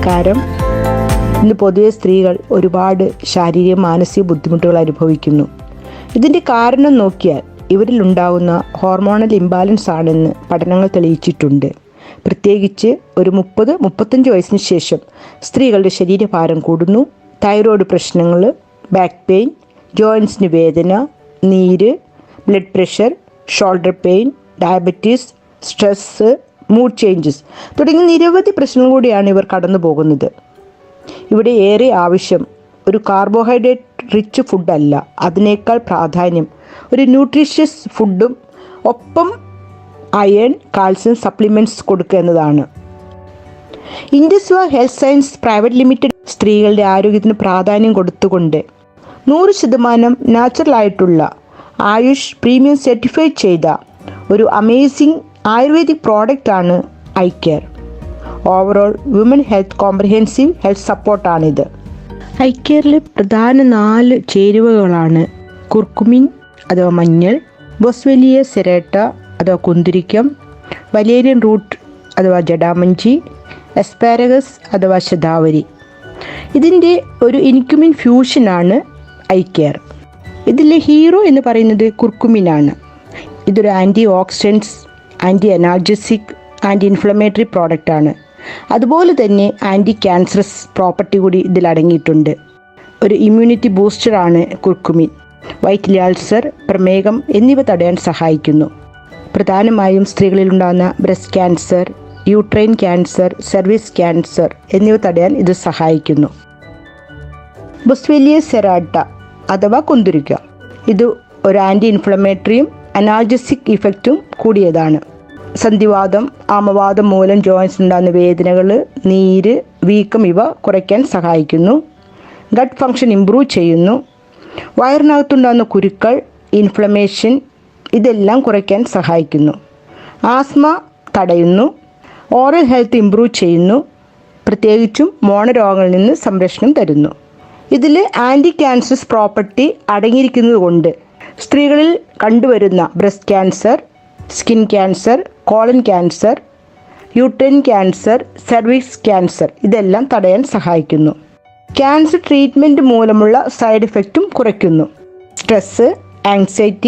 നമസ്കാരം. ഇന്ന് പൊതുവെ സ്ത്രീകൾ ഒരുപാട് ശാരീരിക മാനസിക ബുദ്ധിമുട്ടുകൾ അനുഭവിക്കുന്നു. ഇതിൻ്റെ കാരണം നോക്കിയാൽ ഇവരിലുണ്ടാകുന്ന ഹോർമോണൽ ഇംബാലൻസ് ആണെന്ന് പഠനങ്ങൾ തെളിയിച്ചിട്ടുണ്ട്. പ്രത്യേകിച്ച് ഒരു 30-35 വയസ്സിന് ശേഷം സ്ത്രീകളുടെ ശരീരഭാരം കൂടുന്നു, തൈറോയ്ഡ് പ്രശ്നങ്ങൾ, ബാക്ക് പെയിൻ, ജോയിൻസിന് വേദന, നീര്, blood pressure, shoulder pain, diabetes, stress, mood changes തുടങ്ങിയ നിരവധി പ്രശ്നങ്ങൾ കൂടിയാണ് ഇവർ കടന്നു പോകുന്നത്. ഇവിടെ ഏറെ ആവശ്യം ഒരു കാർബോഹൈഡ്രേറ്റ് റിച്ച് ഫുഡല്ല, അതിനേക്കാൾ പ്രാധാന്യം ഒരു ന്യൂട്രീഷ്യസ് ഫുഡും ഒപ്പം അയൺ, കാൽസ്യം സപ്ലിമെൻറ്റ്സ് കൊടുക്കുക എന്നതാണ്. ഇൻഡസ്വ ഹെൽത്ത് സയൻസ് പ്രൈവറ്റ് ലിമിറ്റഡ് സ്ത്രീകളുടെ ആരോഗ്യത്തിന് പ്രാധാന്യം കൊടുത്തുകൊണ്ട് 100% നാച്ചുറലായിട്ടുള്ള ആയുഷ് പ്രീമിയം സർട്ടിഫൈ ചെയ്ത ഒരു അമേസിംഗ് ആയുർവേദിക് പ്രോഡക്റ്റാണ് eye care. Overall women health comprehensive health സപ്പോർട്ടാണിത്. ഐ കെയറിലെ പ്രധാന 4 ചേരുവകളാണ് കുർക്കുമിൻ അഥവാ മഞ്ഞൾ, ബൊസ്വെല്ലിയ സെറേട്ട അഥവാ കുന്തിരിക്കം, വലേരിയൻ റൂട്ട് അഥവാ ജഡാമഞ്ചി, എസ്പാരഗസ് അഥവാ ശതാവരി. ഇതിൻ്റെ ഒരു ഇൻക്യുമിൻ ഫ്യൂഷനാണ് ഐ കെയർ. ഇതിലെ ഹീറോ എന്ന് പറയുന്നത് കുർക്കുമിനാണ്. ഇതൊരു anti oxidants, anti analgesic, anti inflammatory പ്രോഡക്റ്റാണ്. അതുപോലെ തന്നെ ആൻറ്റി ക്യാൻസറസ് പ്രോപ്പർട്ടി കൂടി ഇതിൽ അടങ്ങിയിട്ടുണ്ട്. ഒരു ഇമ്മ്യൂണിറ്റി ബൂസ്റ്ററാണ് കുർക്കുമിൻ. വയറ്റിലെ അൾസർ, പ്രമേഹം എന്നിവ തടയാൻ സഹായിക്കുന്നു. പ്രധാനമായും സ്ത്രീകളിലുണ്ടാകുന്ന breast cancer, uterine cancer, cervix cancer എന്നിവ തടയാൻ ഇത് സഹായിക്കുന്നു. ബൊസ്വെല്ലിയ സെറാട്ട അഥവാ കുന്തിരിക്ക, ഇത് ഒരു ആൻറ്റി ഇൻഫ്ലമേറ്ററിയും അനാൾജസിക് ഇഫക്റ്റും കൂടിയതാണ്. സന്ധിവാതം, ആമവാദം മൂലം ജോയിൻസ് ഉണ്ടാകുന്ന വേദനകൾ, നീര്, വീക്കം ഇവ കുറയ്ക്കാൻ സഹായിക്കുന്നു. ഗട്ട് ഫങ്ഷൻ ഇംപ്രൂവ് ചെയ്യുന്നു. വയറിനകത്തുണ്ടാകുന്ന കുരുക്കൾ, ഇൻഫ്ലമേഷൻ ഇതെല്ലാം കുറയ്ക്കാൻ സഹായിക്കുന്നു. ആസ്മ തടയുന്നു. ഓറൽ ഹെൽത്ത് ഇംപ്രൂവ് ചെയ്യുന്നു. പ്രത്യേകിച്ചും മോണരോഗങ്ങളിൽ നിന്ന് സംരക്ഷണം തരുന്നു. ഇതിൽ ആൻറ്റി ക്യാൻസറസ് പ്രോപ്പർട്ടി അടങ്ങിയിരിക്കുന്നത് കൊണ്ട് സ്ത്രീകളിൽ കണ്ടുവരുന്ന breast cancer, skin cancer, colon cancer, uterine cancer, cervix cancer ഇതെല്ലാം തടയാൻ സഹായിക്കുന്നു. ക്യാൻസർ ട്രീറ്റ്മെൻറ്റ് മൂലമുള്ള സൈഡ് എഫക്റ്റും കുറയ്ക്കുന്നു. Stress, anxiety,